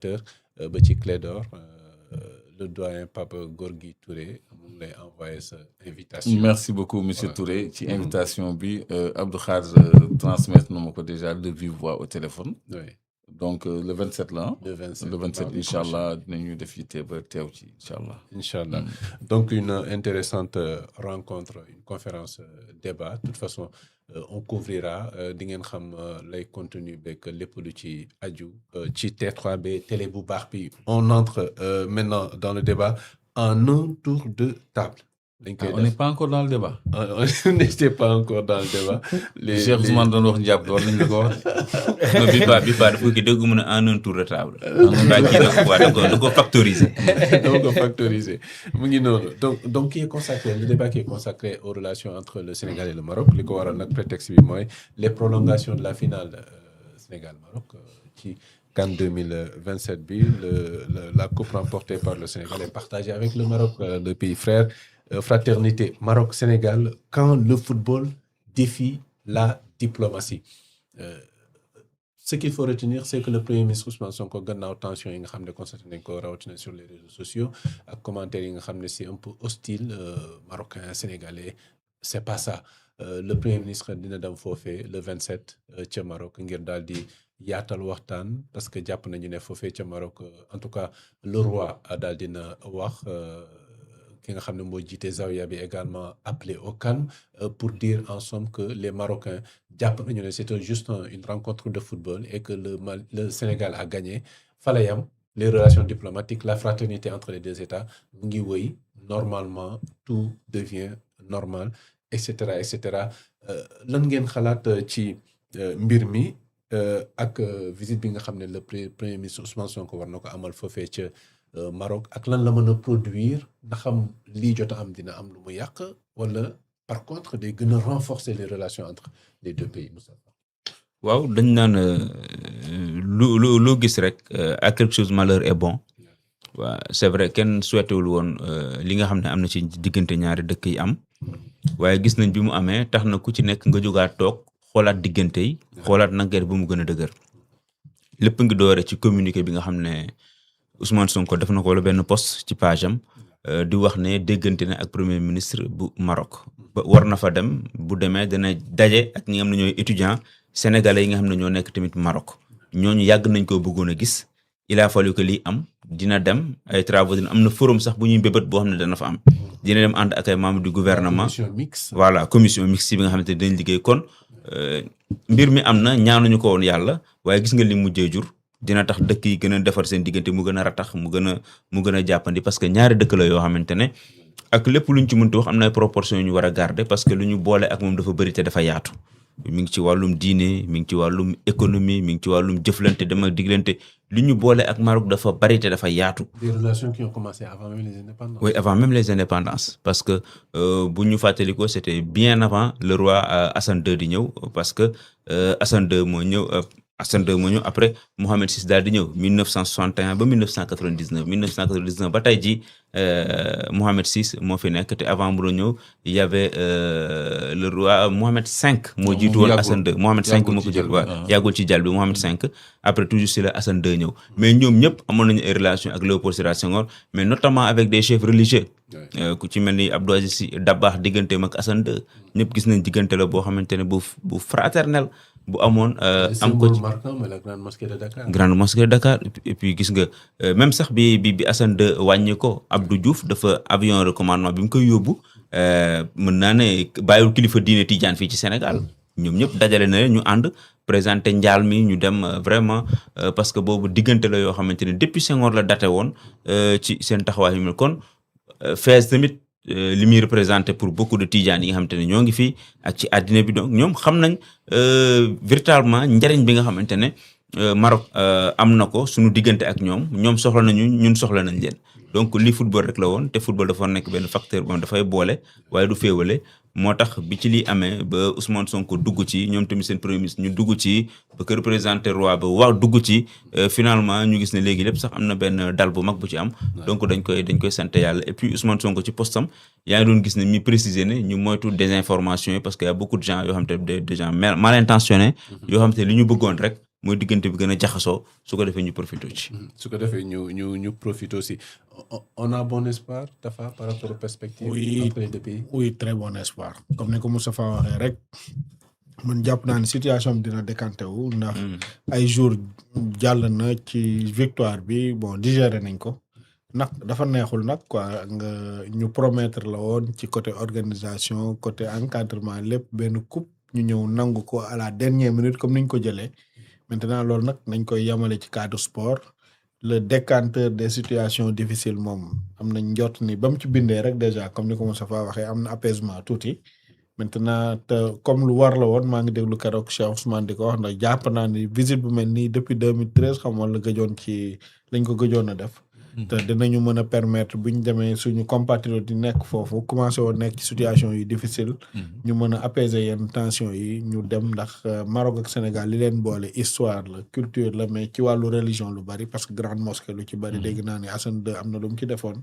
acteurs ba ci Clédor le doyen Pape Gorgui Touré mu ngi lay envoyer sa invitation. Merci beaucoup monsieur Touré ci invitation bi Abdou Khadre transmettre na ma ko déjà de vive voix au téléphone. Oui. Donc le 27 là. Le 27 incha allah dinañu def yitte ba teew ci incha allah. Incha allah donc une intéressante rencontre une conférence débat de toute façon on couvrira di ngeen xam lay contenu beeg lépp lu ci aju ci T3B télé bu baax bi. On entre maintenant dans le débat en un tour de table. On n'est pas encore dans le débat. On n'était pas encore dans le débat. Cheikh Ousmane doon wax njàpp war nañu ko wax. non bi ba dafa ki dégg mu ne en un tour de table. da ko factoriser. Donc factoriser mu ngi noonu donc qui est consacré le débat qui est consacré aux relations entre le Sénégal et le Maroc li ko waral nag prétexte bi mooy les prolongations de la finale Sénégal-Maroc ci CAN 2027 bi la coupe remportée par le Sénégal est partagée avec le Maroc le pays frère. Fraternité Maroc-Sénégal quand le football défie la diplomatie. Ce qu'il faut retenir c'est que le premier ministre Ousmane Sonko gannaaw tension yi nga xam ne constaté nañ ko rawatina sur les réseaux sociaux ak commentaires yi nga xam ne c'est un peu hostile marocain sénégalais c'est pas ça le premier ministre dina dem foofee le 27 ca Maroc ngir daal di yaatal waxtaan parce que jàpp nañu ne foofee ca Maroc en tout cas le roi daal dina wax ki nga xam ne moo jiite Zawiya bi également appelé au calme pour dire en somme que les Marocains jàpp nañu ne c'est juste une rencontre de football et que le Sénégal a gagné fala yam les relations diplomatiques la fraternité entre les deux États mu ngi wëy normalement tout devient normal et cetera lan ngeen xalaat ci mbir mi ak visite bi nga xam ne le premier ministre Ousmane Sonko war na ko amal foofee ca Maroc ak lan la mën a produire ndax xam lii jot a am dina am lu mu yàq wala par contre day gën a renforcer les relations entre les deux pays. waaw dañ naan loo gis rek à quelque chose malheur est bon waaw c'est vrai kenn souhaité wul woon li nga xam ne am na ci diggante ñaari dëkk yi am waaye gis nañ bi mu amee tax na ku ci nekk nga jógaat toog xoolaat diggante yi xoolaat nag ba mu gën a dëgër lépp ngi doore ci communiqué bi nga xam ne Ousmane Sonko def na ko wala benn post ci page am di wax ne déggante na ak premier ministre bu Maroc ba war na fa dem bu demee dana daje ak ñi nga xam ne ñooy étudiants sénégalais yi nga xam ne ñoo nekk tamit Maroc ñooñu yàgg nañ koo bëggoon a gis il a fallu que lii am dina dem ay travaux dina am na forum sax bu ñuy bébét boo xam ne dana fa am dina dem ànd ak ay membres du gouvernement voilà commission mixte bi nga xamante ne dañ liggéey kon mbir mi am na ñaanuñu ko woon yàlla waaye gis nga li mujjee jur dina tax dëkk yi gën a defar seen diggante mu gën a ratax mu gën a jàppandi parce que ñaari dëkk la yoo xamante ne ak lépp luñ ci mënti wax am na ay proportions yu ñu war a garder parce que lu ñu boole ak moom dafa bëri te dafa yaatu mi ngi ci wàllum diine mi ngi ci wàllum économie mi ngi ci wàllum jëflante dem ak diggante lu ñu boole ak Maroc dafa bëri te dafa yaatu. Des relations qui ont commencé avant même les indépendances. Oui, avant même les indépendances parce que bu ñu fàttalikoo c'était bien avant le roi Hassan II di ñëw parce que Hassan II moo ñëw. Hassan II moo ñëw après Mohamed VI daal di ñëw 1961 ba 1999 ba tey jii Mohamed VI moo fi nekk te avant mu doon ñëw il y avait le roi Mohamed V moo jiitu woon Hassan II Mohamed V moo ko jël waaw yàggul ci jàll bi Mohamed V après toujours si la Hassan II ñëw mais ñoom ñëpp amoon nañu ay relations ak Léopold Sédar Senghor mais notamment avec des chefs religieux ku ci mel ni Abdou Aziz Sy Dabakh digganteem ak Hassan II ñëpp gis nañ diggante la boo xamante ne bu fraternel bu amoon am ko ci la grande mosquée de Dakar. grande mosquée de Dakar et puis gis nga même sax bi Hassan II wàññi ko Abdou Diouf dafa avion de commandement bi mu koy yóbbu mën naa ne bàyyiwul kilifa diine Tidiane fii ci Sénégal ñoom ñëpp dajale na ñu ànd présenté njaal mi ñu dem vraiment parce que boobu diggante la yoo xamante ne depuis Senghor la daté woon ci seen taxawaay yu mel kon Fès tamit li muy représenté pour beaucoup de Tidiane yi nga xamante ne ñoo ngi fii ak ci àddina bi donc ñoom xam nañ véritablement njariñ bi nga xamante ne Maroc am na ko suñu diggante ak ñoom soxla nañu ñun soxla nañ leen donc lii football rek la woon te football dafa nekk benn facteur boo dafay boole waaye du féewale moo tax bi ci lii amee ba Ousmane Sonko dugg ci ñoom tamit seen premier ministre ñu dugg ci ba ko représenté roi ba waaw dugg ci finalement ñu gis ne léegi lépp sax am na benn dal bu mag bu ci am donc dañ koy sant yàlla et puis Ousmane Sonko ci postam yaa ngi doon gis ne mi préciser ne ñu moytu désinformation yi parce que y a beaucoup de gens yoo xam te des gens mal intentionnés yoo xam te li ñu bëggoon rek mooy diggante bi gën a jaxasoo su ko defee ñu profité ci. su ko defee ñu profite aussi on a bon espoir Tafa par rapport aux perspectives entre les deux pays. Oui, très bon espoir comme ni ko Moustapha waxee rek man jàpp naa ne situation bi dina décanté wu ndax ay jours jàll na ci victoire bi bon digéré nañ ko nag dafa neexul nag quoi nga ñu promettre la woon ci côté organisation côté encadrement lépp benn coupe ñu ñëw nangu ko à la dernière minute comme ni ñu ko jëlee maintenant loolu nag nañ koy yamale ci cadre sport le décanteur des situations difficiles moom am nañ njort ni ba mu ci bindee rek déjà comme ni ko Moustapha waxee am na apaisement tuuti maintenant te comme lu war la woon maa ngi déglu keroog Cheikh Ousmane di ko wax ndax jàpp naa ni visite bu mel nii depuis 2013 xam nga la gëjoon ci lañ ko gëjoon a def. te dinañu mën a permettre bu ñu demee suñu compatriotes di nekk foofu commencé woon nekk ci situation yu difficile. ñu mën a apaiser yenn tension yi ñu dem ndax Maroc ak Sénégal li leen boole histoire la culture la mais ci wàllu religion lu bari parce que grande mosquée lu ci bari dégg naa ni Hassan II am na lu mu ci defoon.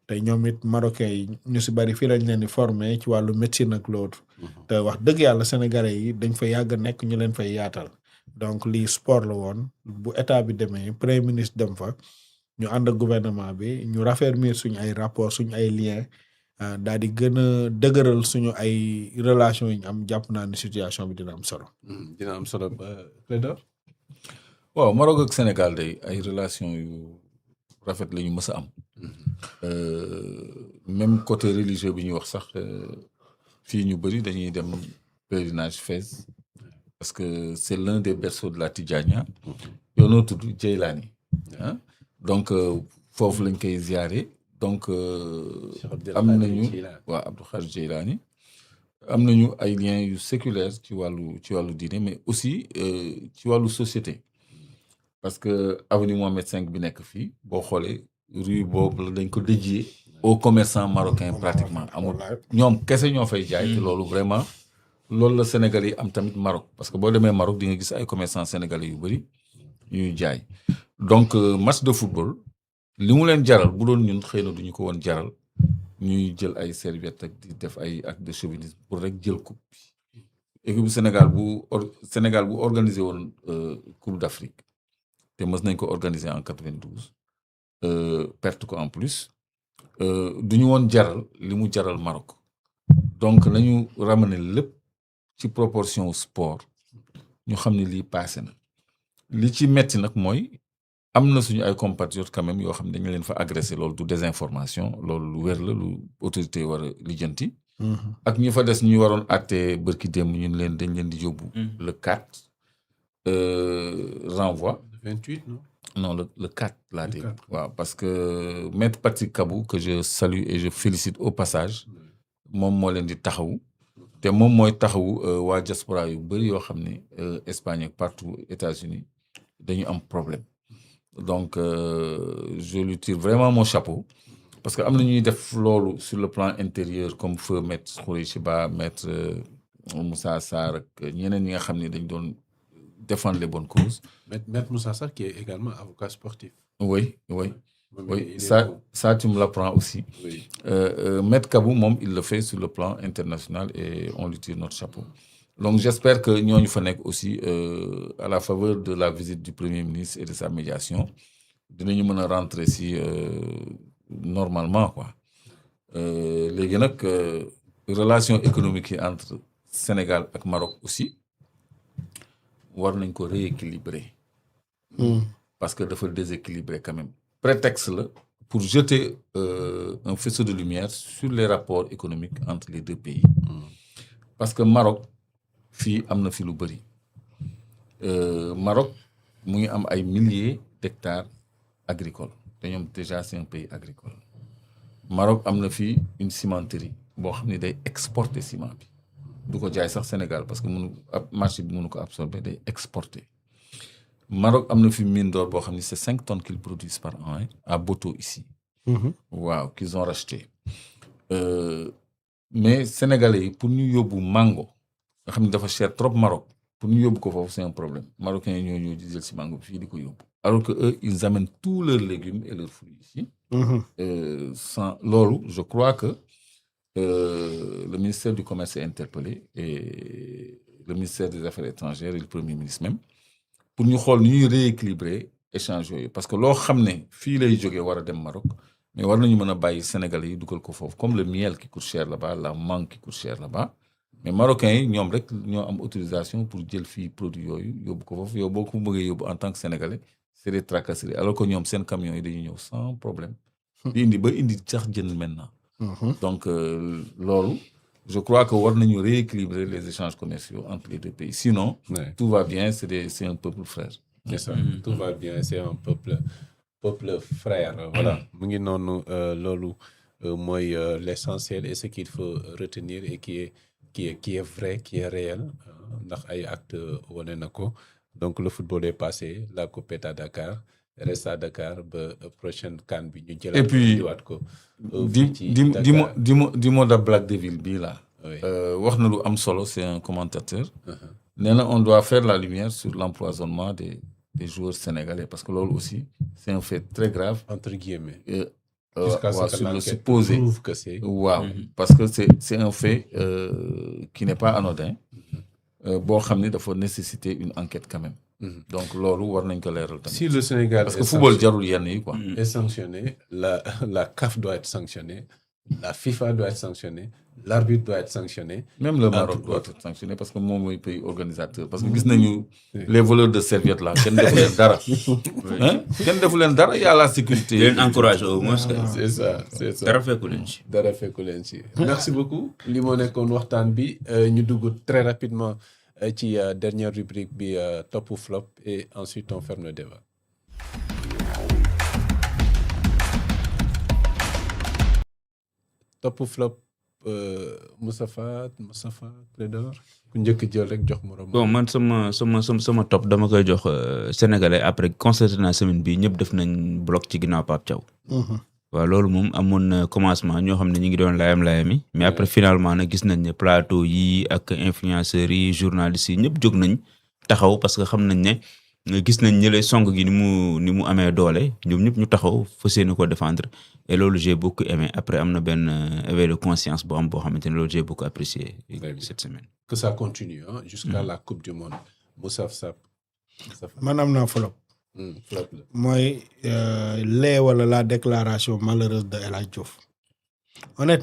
te ñoom it marocains yi ñu si bari fii lañ leen di former ci wàllu médecine ak l'autre te wax dëgg yàlla sénégalais yi dañ fa yàgg nekk ñu leen fay yaatal donc lii sport la woon bu état bi demee premier ministre dem fa ñu ànd ak gouvernement bi ñu raffermir suñu ay rapports suñu ay liens daal di gën a dëgëral suñu ay relations yi ñu am jàpp naa ni situation bi dina am solo. dina am solo Clédor. waaw Maroc ak Sénégal day ay relations yu rafet la ñu mës a am. Même côté religieux bi ñuy wax sax fii ñu bëri dañuy dem pèlerinage Fès parce que c'est l'un des berceaux de la Tidjania yow noo tudd Djeylani ah donc foofu lañ koy ziare donc am nañu waaw Abdou Khadir Djeylani am nañu ay liens yu séculaires ci wàllu diine mais aussi ci wàllu société parce que avenue Mohamed V bi nekk fii boo xoolee rue boobu la dañ ko dédié aux commerçants marocains pratiquement amul ñoom kese ñoo fay jaay te loolu vraiment loolu la Sénégalais yi am tamit Maroc parce que boo demee Maroc di nga gis ay commerçants sénégalais yu bëri ñuy jaay donc match de football li mu leen jaral bu doon ñun xëy na duñu ko woon jaral ñuy jël ay serviettes ak di def ay acte de chauvinisme pour rek jël coupe bi équipe bu Sénégal bu organisé woon coupe d'Afrique te mës nañ ko organiser en 92 perte ko en plus du ñu woon jaral li mu jaral Maroc donc nañu ramener lépp ci proportion sport ñu xam ne lii passé na li ci metti nag mooy am na suñu ay compatriotes quand même yoo xam ne dañu leen fa agressé loolu du désinformation loolu lu wér la lu autorité war a lijjanti ak ñu fa des ñu waroon àtte bërki démb ñun leen dañ leen di yóbbu le 4 renvoi 28 non. Non, le 4, là, wow, parce que Maître Patrick Kabou, que je salue et je félicite au passage, moom moo leen di taxawu te moom mooy taxawu waa diaspora yu bëri yoo xam ne Espagne ak partout États-Unis dañu am problème donc je lui tire vraiment mon chapeau parce que am na ñuy def loolu sur le plan intérieur comme feu Maître Khoureychi Ba Maître Moussa Sarr ak ñeneen ñi nga xam ne dañ doon défendre les bonnes causes. Maître Moussa Sarr qui est également avocat sportif. Oui, ça tu me l'apprends aussi. Oui. Maître Kabou, il le fait sur le plan international et on lui tire notre chapeau. Donc j'espère que nous fa nekk aussi à la faveur de la visite du Premier ministre et de sa médiation, dinañu mën a rentrer si normalement quoi. Léegi nag relation économique yi entre Sénégal ak Maroc aussi. war nañ ko rééquilibrer parce que dafa déséquilibrer quand même prétexte la pour jeter un faisceau de lumière sur les rapports économiques entre les deux pays parce que Maroc fii am na fi lu bëri Maroc mu ngi am ay milliers d'hectares agricoles te ñoom déjà c'est un pays agricole Maroc am na fii une cimenterie boo xam ne day exporter ciment bi du ko jaay sax Sénégal parce que marché bi mënu ko absorber day exporter Maroc am na fi mine d'or boo xam ne c'est 5 tonnes qu'ils produisent par an à Boto ici. waaw qu'ils ont racheté mais sénégalais yi pour ñu yóbbu mango nga xam ne dafa cher trop Maroc pour ñu yóbbu ko foofu c'est un problème marocains yi ñoo ñëw di jël si mango bi fii di ko yóbbu alors que eux ils amènent tous leurs légumes et leurs fruits ici. Sans loolu je crois que. Le ministère du Commerce est interpellé et le ministère des Affaires étrangères et le Premier ministre même pour ñu xool ni ñuy rééquilibrer échange yooyu parce que loo xam ne fii lay jógee war a dem Maroc mais war nañu mën a bàyyi Sénégalais yi dugal ko foofu comme le miel qui coûte cher là-bas la mangue qui coûte cher là-bas mais Marocains yi ñoom rek ñoo am autorisation pour jël fii produit yooyu yóbbu ko foofu yow boo ko bëggee yóbbu en tant que Sénégalais c'est des tracasseries alors que ñoom seen camions yi dañuy ñëw sans problème di indi ba indi sax jën maintenant donc loolu je crois que war nañu rééquilibrer les échanges commerciaux entre les deux pays sinon tout va bien c'est un peuple frère c'est ça tout va bien c'est un peuple frère voilà mu ngi noonu loolu mooy l'essentiel et ce qu'il faut retenir et qui est vrai qui est réel ndax ay actes wane na ko donc le football est passé la coupe est à Dakar reste à Dakar ba prochaine CAN bi ñu jëlaat et puis diwaat ko di mo da Black Devil bii là wax na lu am solo c'est un commentateur nee na on doit faire la lumière sur l'empoisonnement des joueurs sénégalais parce que loolu aussi c'est un fait très grave entre guillemets jusqu'à ce que sur le supposé prouve que c'est waaw parce que c'est un fait qui n'est pas anodin boo xam ne dafa nécessiter une enquête quand même donc loolu war nañ ko leeral tamit si le Sénégal parce que football jarul yenn yi quoi est sanctionné la CAF doit être sanctionnée la FIFA doit être sanctionnée l'arbitre doit être sanctionné même le Maroc doit être sanctionné parce que moom mooy pays organisateur parce que gis nañu les voleurs de serviettes là kenn defu leen dara kenn defu leen dara y a la sécurité leen encourage au moins c'est ça dara fekku leen ci merci beaucoup li moo nekkoon waxtaan bi ñu dugg très rapidement ci dernière rubrique bi top ou flop et ensuite on ferme le débat top ou flop Moustapha Clédor ku njëkk jël rek jox morom bon man sama top dama koy jox sénégalais après constaté naa semaine bi ñëpp def nañ bloc ci ginnaaw Pape Thiaw waaw loolu moom amoon na commencement ñoo xam ne ñu ngi doon layam-layami mais après finalement nag gis nañ ne plateau yi ak influenceurs yi journalistes yi ñëpp jóg nañ taxaw parce que xam nañ ne gis nañ ñële song gi ni mu amee doole ñoom ñëpp ñu taxaw fas yéene ko défendre et loolu j'ai beaucoup aimé après am na benn éveil de conscience boo xamante ne loolu j'ai beaucoup apprécié cette semaine que ça continue jusqu'à la coupe du monde Moustapha man am naa flop flop la mooy wala la déclaration malheureuse de El Hadj Diouf honnêtement